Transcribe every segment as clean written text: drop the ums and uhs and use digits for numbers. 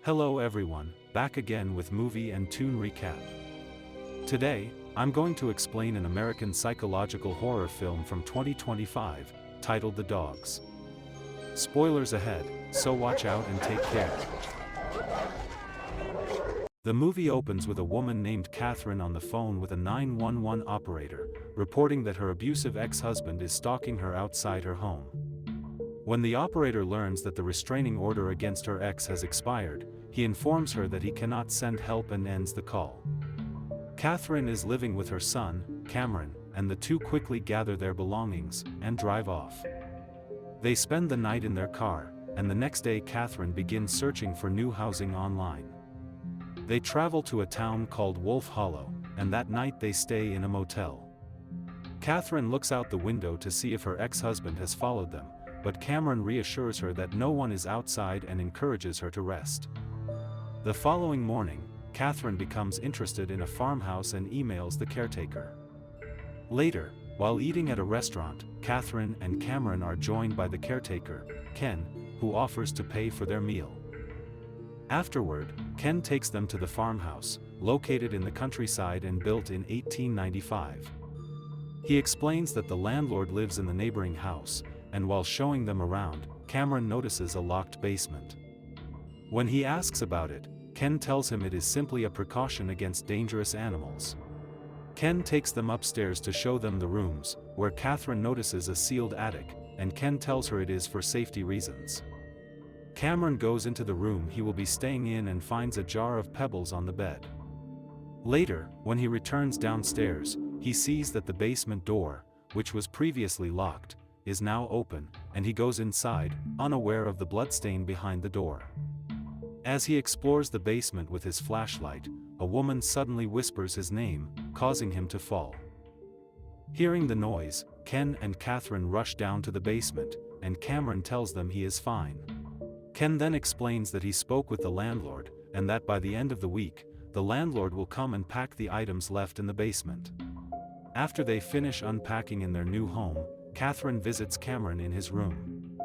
Hello everyone, back again with movie and tune recap. Today, I'm going to explain an American psychological horror film from 2025, titled The Dogs. Spoilers ahead, so watch out and take care. The movie opens with a woman named Catherine on the phone with a 911 operator, reporting that her abusive ex-husband is stalking her outside her home. When the operator learns that the restraining order against her ex has expired, he informs her that he cannot send help and ends the call. Catherine is living with her son, Cameron, and the two quickly gather their belongings and drive off. They spend the night in their car, and the next day Catherine begins searching for new housing online. They travel to a town called Wolf Hollow, and that night they stay in a motel. Catherine looks out the window to see if her ex-husband has followed them, but Cameron reassures her that no one is outside and encourages her to rest. The following morning, Catherine becomes interested in a farmhouse and emails the caretaker. Later, while eating at a restaurant, Catherine and Cameron are joined by the caretaker, Ken, who offers to pay for their meal. Afterward, Ken takes them to the farmhouse, located in the countryside and built in 1895. He explains that the landlord lives in the neighboring house, and while showing them around, Cameron notices a locked basement. When he asks about it, Ken tells him it is simply a precaution against dangerous animals. Ken takes them upstairs to show them the rooms, where Catherine notices a sealed attic, and Ken tells her it is for safety reasons. Cameron goes into the room he will be staying in and finds a jar of pebbles on the bed. Later, when he returns downstairs, he sees that the basement door, which was previously locked, is now open, and he goes inside, unaware of the bloodstain behind the door. As he explores the basement with his flashlight, a woman suddenly whispers his name, causing him to fall. Hearing the noise, Ken and Catherine rush down to the basement, and Cameron tells them he is fine. Ken then explains that he spoke with the landlord, and that by the end of the week, the landlord will come and pack the items left in the basement. After they finish unpacking in their new home, Catherine visits Cameron in his room.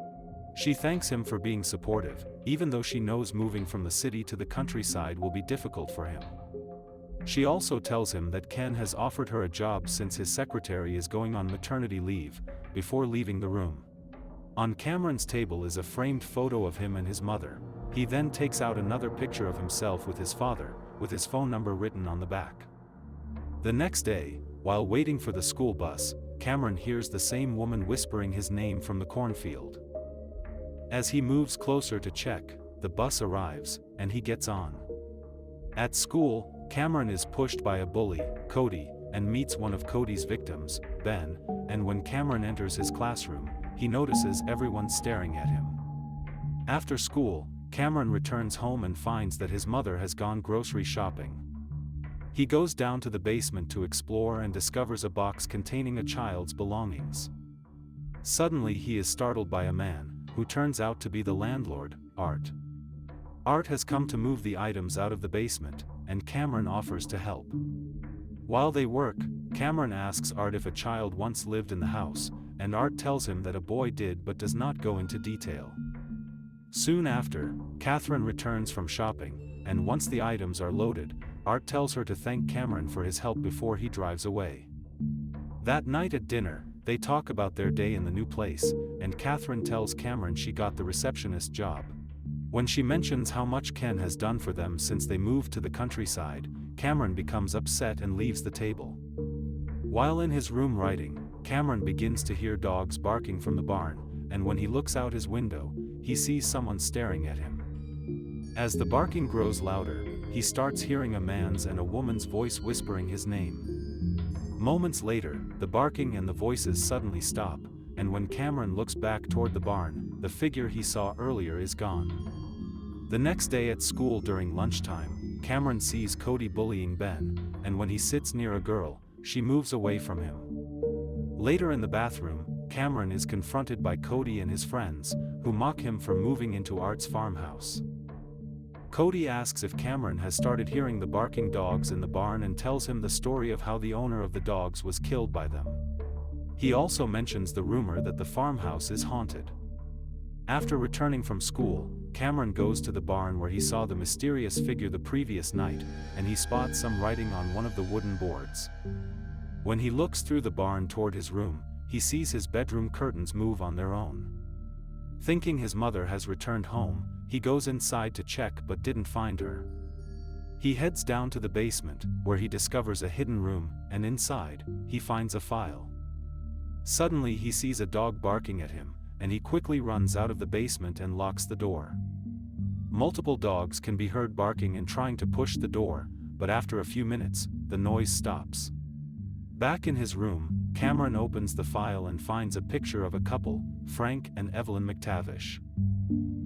She thanks him for being supportive, even though she knows moving from the city to the countryside will be difficult for him. She also tells him that Ken has offered her a job since his secretary is going on maternity leave, before leaving the room. On Cameron's table is a framed photo of him and his mother. He then takes out another picture of himself with his father, with his phone number written on the back. The next day, while waiting for the school bus, Cameron hears the same woman whispering his name from the cornfield. As he moves closer to check, the bus arrives, and he gets on. At school, Cameron is pushed by a bully, Cody, and meets one of Cody's victims, Ben, and when Cameron enters his classroom, he notices everyone staring at him. After school, Cameron returns home and finds that his mother has gone grocery shopping. He goes down to the basement to explore and discovers a box containing a child's belongings. Suddenly he is startled by a man, who turns out to be the landlord, Art. Art has come to move the items out of the basement, and Cameron offers to help. While they work, Cameron asks Art if a child once lived in the house, and Art tells him that a boy did but does not go into detail. Soon after, Catherine returns from shopping, and once the items are loaded, Art tells her to thank Cameron for his help before he drives away. That night at dinner, they talk about their day in the new place, and Catherine tells Cameron she got the receptionist job. When she mentions how much Ken has done for them since they moved to the countryside, Cameron becomes upset and leaves the table. While in his room writing, Cameron begins to hear dogs barking from the barn, and when he looks out his window, he sees someone staring at him. As the barking grows louder, he starts hearing a man's and a woman's voice whispering his name. Moments later, the barking and the voices suddenly stop, and when Cameron looks back toward the barn, the figure he saw earlier is gone. The next day at school during lunchtime, Cameron sees Cody bullying Ben, and when he sits near a girl, she moves away from him. Later in the bathroom, Cameron is confronted by Cody and his friends, who mock him for moving into Art's farmhouse. Cody asks if Cameron has started hearing the barking dogs in the barn and tells him the story of how the owner of the dogs was killed by them. He also mentions the rumor that the farmhouse is haunted. After returning from school, Cameron goes to the barn where he saw the mysterious figure the previous night, and he spots some writing on one of the wooden boards. When he looks through the barn toward his room, he sees his bedroom curtains move on their own. Thinking his mother has returned home, he goes inside to check but didn't find her. He heads down to the basement, where he discovers a hidden room, and inside, he finds a file. Suddenly he sees a dog barking at him, and he quickly runs out of the basement and locks the door. Multiple dogs can be heard barking and trying to push the door, but after a few minutes, the noise stops. Back in his room, Cameron opens the file and finds a picture of a couple, Frank and Evelyn McTavish.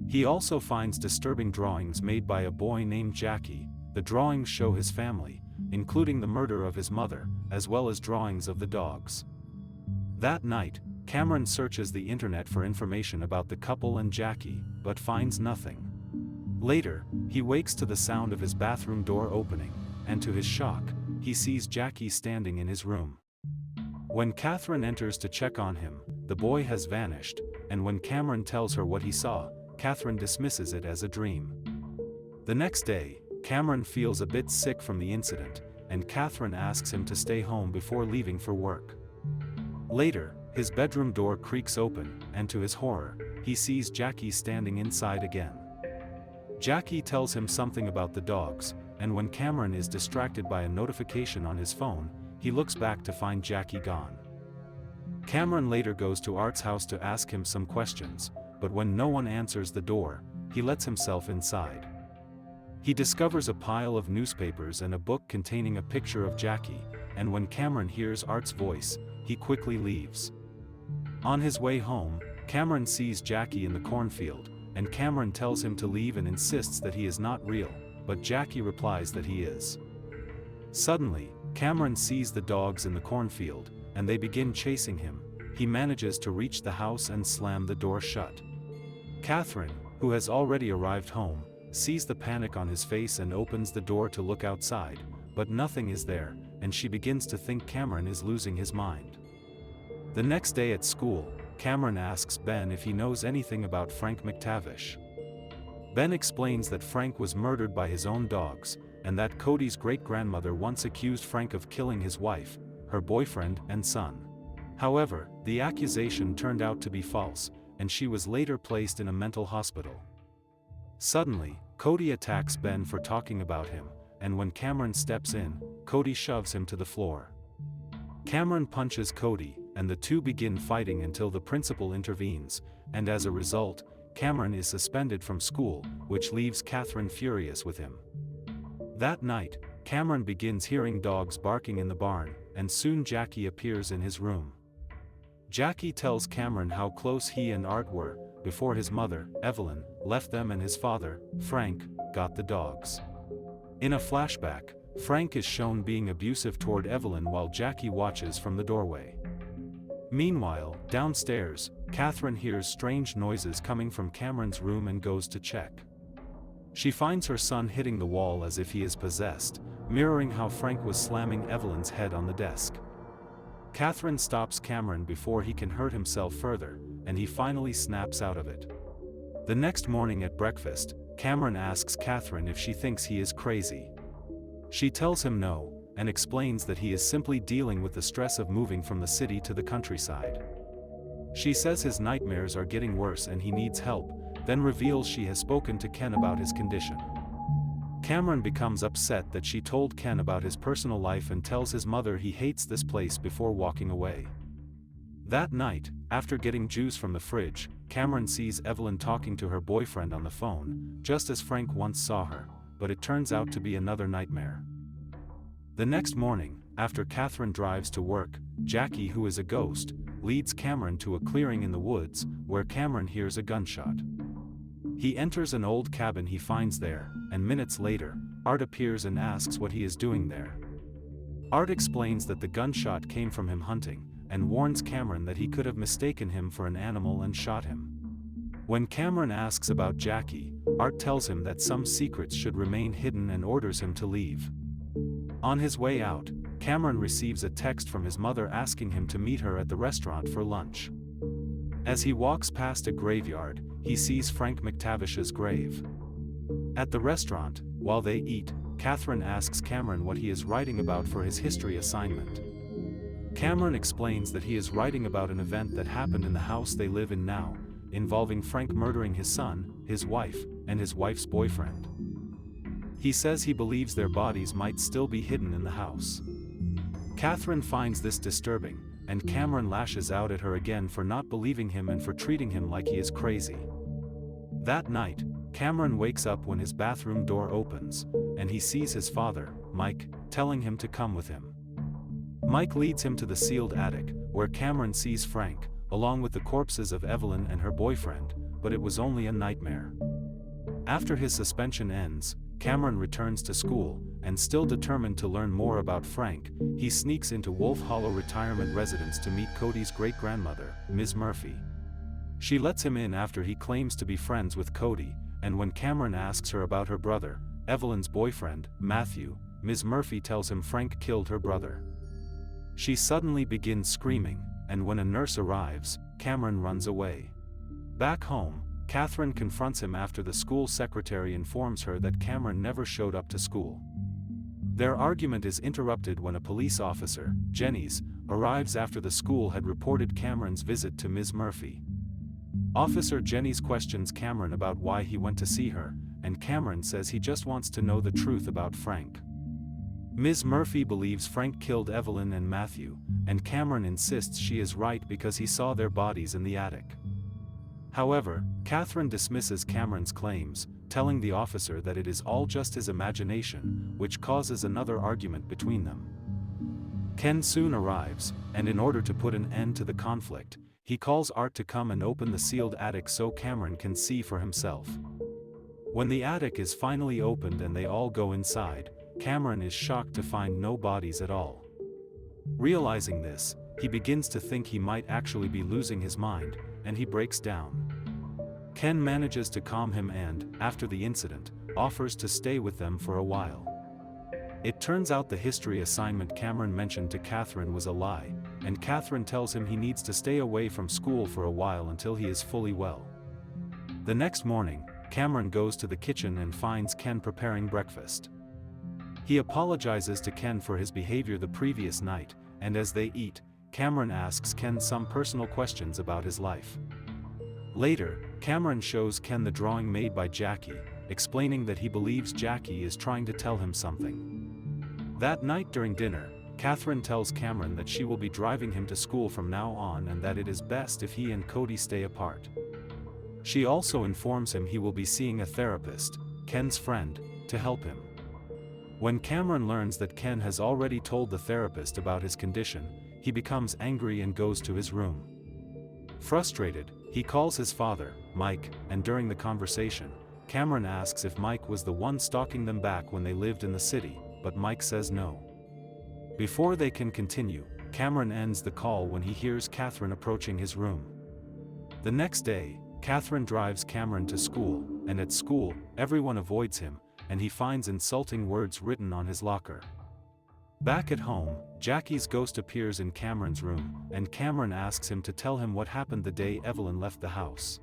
He also finds disturbing drawings made by a boy named Jackie. The drawings show his family, including the murder of his mother, as well as drawings of the dogs. That night, Cameron searches the internet for information about the couple and Jackie, but finds nothing. Later, he wakes to the sound of his bathroom door opening, and to his shock, he sees Jackie standing in his room. When Catherine enters to check on him, the boy has vanished, and when Cameron tells her what he saw, Catherine dismisses it as a dream. The next day, Cameron feels a bit sick from the incident, and Catherine asks him to stay home before leaving for work. Later, his bedroom door creaks open, and to his horror, he sees Jackie standing inside again. Jackie tells him something about the dogs, and when Cameron is distracted by a notification on his phone, he looks back to find Jackie gone. Cameron later goes to Art's house to ask him some questions, but when no one answers the door, he lets himself inside. He discovers a pile of newspapers and a book containing a picture of Jackie, and when Cameron hears Art's voice, he quickly leaves. On his way home, Cameron sees Jackie in the cornfield, and Cameron tells him to leave and insists that he is not real, but Jackie replies that he is. Suddenly, Cameron sees the dogs in the cornfield, and they begin chasing him. He manages to reach the house and slam the door shut. Catherine, who has already arrived home, sees the panic on his face and opens the door to look outside, but nothing is there, and she begins to think Cameron is losing his mind. The next day at school, Cameron asks Ben if he knows anything about Frank McTavish. Ben explains that Frank was murdered by his own dogs, and that Cody's great-grandmother once accused Frank of killing his wife, her boyfriend, and son. However, the accusation turned out to be false, and she was later placed in a mental hospital. Suddenly, Cody attacks Ben for talking about him, and when Cameron steps in, Cody shoves him to the floor. Cameron punches Cody, and the two begin fighting until the principal intervenes, and as a result, Cameron is suspended from school, which leaves Catherine furious with him. That night, Cameron begins hearing dogs barking in the barn, and soon Jackie appears in his room. Jackie tells Cameron how close he and Art were, before his mother, Evelyn, left them and his father, Frank, got the dogs. In a flashback, Frank is shown being abusive toward Evelyn while Jackie watches from the doorway. Meanwhile, downstairs, Catherine hears strange noises coming from Cameron's room and goes to check. She finds her son hitting the wall as if he is possessed, mirroring how Frank was slamming Evelyn's head on the desk. Catherine stops Cameron before he can hurt himself further, and he finally snaps out of it. The next morning at breakfast, Cameron asks Catherine if she thinks he is crazy. She tells him no, and explains that he is simply dealing with the stress of moving from the city to the countryside. She says his nightmares are getting worse and he needs help, then reveals she has spoken to Ken about his condition. Cameron becomes upset that she told Ken about his personal life and tells his mother he hates this place before walking away. That night, after getting juice from the fridge, Cameron sees Evelyn talking to her boyfriend on the phone, just as Frank once saw her, but it turns out to be another nightmare. The next morning, after Catherine drives to work, Jackie, who is a ghost, leads Cameron to a clearing in the woods, where Cameron hears a gunshot. He enters an old cabin he finds there, and minutes later, Art appears and asks what he is doing there. Art explains that the gunshot came from him hunting, and warns Cameron that he could have mistaken him for an animal and shot him. When Cameron asks about Jackie, Art tells him that some secrets should remain hidden and orders him to leave. On his way out, Cameron receives a text from his mother asking him to meet her at the restaurant for lunch. As he walks past a graveyard, he sees Frank McTavish's grave. At the restaurant, while they eat, Catherine asks Cameron what he is writing about for his history assignment. Cameron explains that he is writing about an event that happened in the house they live in now, involving Frank murdering his son, his wife, and his wife's boyfriend. He says he believes their bodies might still be hidden in the house. Catherine finds this disturbing, and Cameron lashes out at her again for not believing him and for treating him like he is crazy. That night, Cameron wakes up when his bathroom door opens, and he sees his father, Mike, telling him to come with him. Mike leads him to the sealed attic, where Cameron sees Frank, along with the corpses of Evelyn and her boyfriend, but it was only a nightmare. After his suspension ends, Cameron returns to school, and still determined to learn more about Frank, he sneaks into Wolf Hollow retirement residence to meet Cody's great-grandmother, Ms. Murphy. She lets him in after he claims to be friends with Cody, and when Cameron asks her about her brother, Evelyn's boyfriend, Matthew, Ms. Murphy tells him Frank killed her brother. She suddenly begins screaming, and when a nurse arrives, Cameron runs away. Back home, Catherine confronts him after the school secretary informs her that Cameron never showed up to school. Their argument is interrupted when a police officer, Jennings, arrives after the school had reported Cameron's visit to Ms. Murphy. Officer Jennings questions Cameron about why he went to see her, and Cameron says he just wants to know the truth about Frank. Ms. Murphy believes Frank killed Evelyn and Matthew, and Cameron insists she is right because he saw their bodies in the attic. However, Catherine dismisses Cameron's claims, telling the officer that it is all just his imagination, which causes another argument between them. Ken soon arrives, and in order to put an end to the conflict, he calls Art to come and open the sealed attic so Cameron can see for himself. When the attic is finally opened and they all go inside, Cameron is shocked to find no bodies at all. Realizing this, he begins to think he might actually be losing his mind, and he breaks down. Ken manages to calm him and, after the incident, offers to stay with them for a while. It turns out the history assignment Cameron mentioned to Catherine was a lie, and Catherine tells him he needs to stay away from school for a while until he is fully well. The next morning, Cameron goes to the kitchen and finds Ken preparing breakfast. He apologizes to Ken for his behavior the previous night, and as they eat, Cameron asks Ken some personal questions about his life. Later, Cameron shows Ken the drawing made by Jackie, explaining that he believes Jackie is trying to tell him something. That night during dinner, Catherine tells Cameron that she will be driving him to school from now on and that it is best if he and Cody stay apart. She also informs him he will be seeing a therapist, Ken's friend, to help him. When Cameron learns that Ken has already told the therapist about his condition, he becomes angry and goes to his room. Frustrated, he calls his father, Mike, and during the conversation, Cameron asks if Mike was the one stalking them back when they lived in the city, but Mike says no. Before they can continue, Cameron ends the call when he hears Catherine approaching his room. The next day, Catherine drives Cameron to school, and at school, everyone avoids him, and he finds insulting words written on his locker. Back at home, Jackie's ghost appears in Cameron's room, and Cameron asks him to tell him what happened the day Evelyn left the house.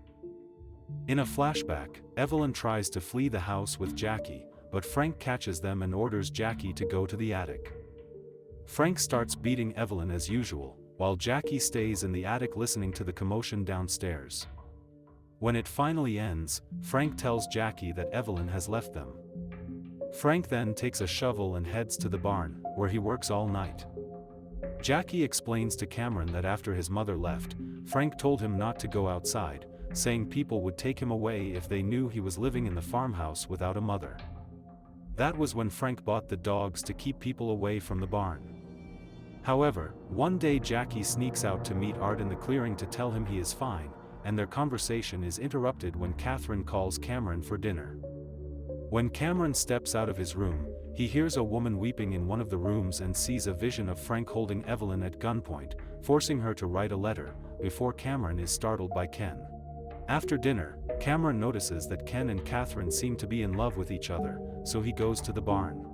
In a flashback, Evelyn tries to flee the house with Jackie, but Frank catches them and orders Jackie to go to the attic. Frank starts beating Evelyn as usual, while Jackie stays in the attic listening to the commotion downstairs. When it finally ends, Frank tells Jackie that Evelyn has left them. Frank then takes a shovel and heads to the barn, where he works all night. Jackie explains to Cameron that after his mother left, Frank told him not to go outside, saying people would take him away if they knew he was living in the farmhouse without a mother. That was when Frank bought the dogs to keep people away from the barn. However, one day Jackie sneaks out to meet Art in the clearing to tell him he is fine, and their conversation is interrupted when Catherine calls Cameron for dinner. When Cameron steps out of his room, he hears a woman weeping in one of the rooms and sees a vision of Frank holding Evelyn at gunpoint, forcing her to write a letter, before Cameron is startled by Ken. After dinner, Cameron notices that Ken and Catherine seem to be in love with each other, so he goes to the barn.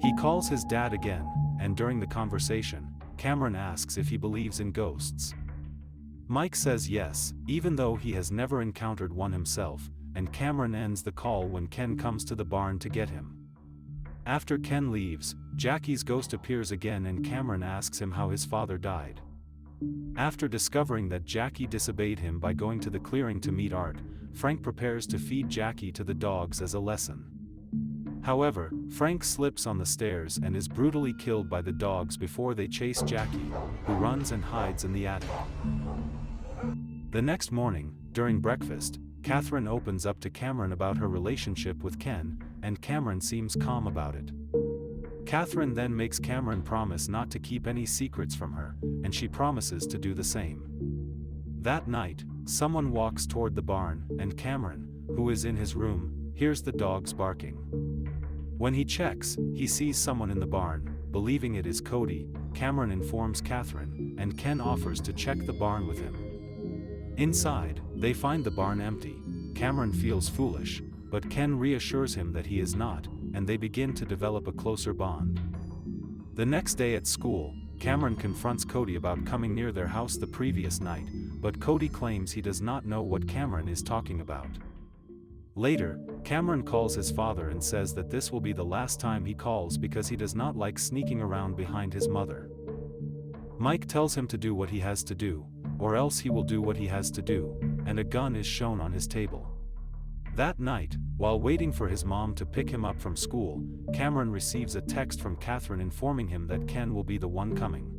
He calls his dad again, and during the conversation, Cameron asks if he believes in ghosts. Mike says yes, even though he has never encountered one himself, and Cameron ends the call when Ken comes to the barn to get him. After Ken leaves, Jackie's ghost appears again and Cameron asks him how his father died. After discovering that Jackie disobeyed him by going to the clearing to meet Art, Frank prepares to feed Jackie to the dogs as a lesson. However, Frank slips on the stairs and is brutally killed by the dogs before they chase Jackie, who runs and hides in the attic. The next morning, during breakfast, Catherine opens up to Cameron about her relationship with Ken, and Cameron seems calm about it. Catherine then makes Cameron promise not to keep any secrets from her, and she promises to do the same. That night, someone walks toward the barn, and Cameron, who is in his room, hears the dogs barking. When he checks, he sees someone in the barn. Believing it is Cody, Cameron informs Catherine, and Ken offers to check the barn with him. Inside, they find the barn empty. Cameron feels foolish, but Ken reassures him that he is not, and they begin to develop a closer bond. The next day at school, Cameron confronts Cody about coming near their house the previous night, but Cody claims he does not know what Cameron is talking about. Later, Cameron calls his father and says that this will be the last time he calls because he does not like sneaking around behind his mother. Mike tells him to do what he has to do, or else he will do what he has to do, and a gun is shown on his table. That night, while waiting for his mom to pick him up from school, Cameron receives a text from Catherine informing him that Ken will be the one coming.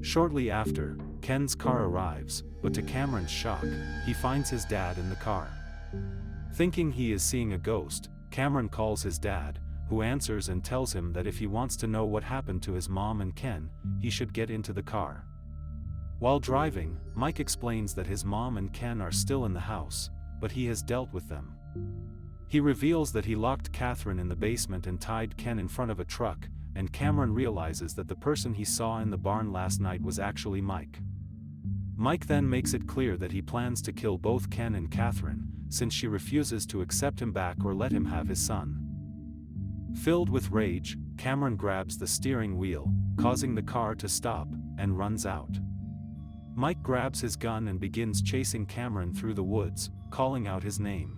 Shortly after, Ken's car arrives, but to Cameron's shock, he finds his dad in the car. Thinking he is seeing a ghost, Cameron calls his dad, who answers and tells him that if he wants to know what happened to his mom and Ken, he should get into the car. While driving, Mike explains that his mom and Ken are still in the house, but he has dealt with them. He reveals that he locked Catherine in the basement and tied Ken in front of a truck, and Cameron realizes that the person he saw in the barn last night was actually Mike. Mike then makes it clear that he plans to kill both Ken and Catherine, since she refuses to accept him back or let him have his son. Filled with rage, Cameron grabs the steering wheel, causing the car to stop, and runs out. Mike grabs his gun and begins chasing Cameron through the woods, calling out his name.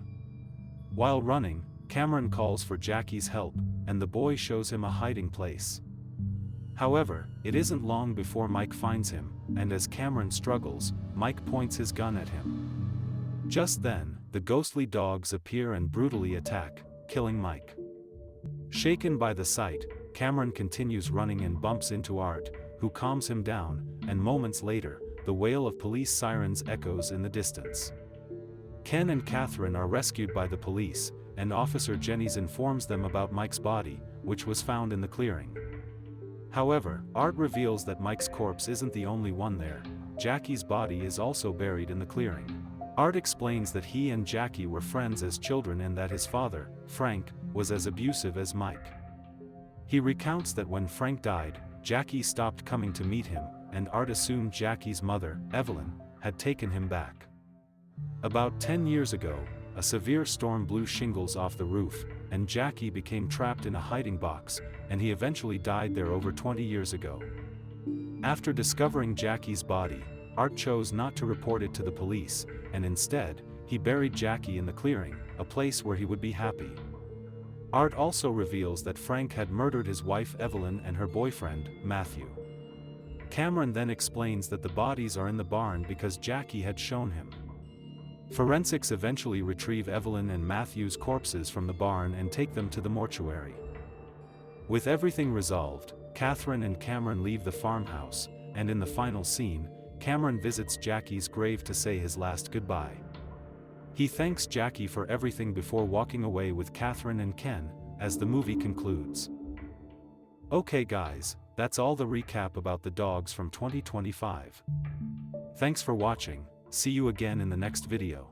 While running, Cameron calls for Jackie's help, and the boy shows him a hiding place. However, it isn't long before Mike finds him, and as Cameron struggles, Mike points his gun at him. Just then, the ghostly dogs appear and brutally attack, killing Mike. Shaken by the sight, Cameron continues running and bumps into Art, who calms him down, and moments later, the wail of police sirens echoes in the distance. Ken and Catherine are rescued by the police, and Officer Jennings informs them about Mike's body, which was found in the clearing. However, Art reveals that Mike's corpse isn't the only one there. Jackie's body is also buried in the clearing. Art explains that he and Jackie were friends as children and that his father, Frank, was as abusive as Mike. He recounts that when Frank died, Jackie stopped coming to meet him, and Art assumed Jackie's mother, Evelyn, had taken him back. About 10 years ago, a severe storm blew shingles off the roof, and Jackie became trapped in a hiding box, and he eventually died there over 20 years ago. After discovering Jackie's body, Art chose not to report it to the police, and instead, he buried Jackie in the clearing, a place where he would be happy. Art also reveals that Frank had murdered his wife Evelyn and her boyfriend, Matthew. Cameron then explains that the bodies are in the barn because Jackie had shown him. Forensics eventually retrieve Evelyn and Matthew's corpses from the barn and take them to the mortuary. With everything resolved, Catherine and Cameron leave the farmhouse, and in the final scene, Cameron visits Jackie's grave to say his last goodbye. He thanks Jackie for everything before walking away with Catherine and Ken, as the movie concludes. Okay guys, that's all the recap about the dogs from 2025. Thanks for watching, see you again in the next video.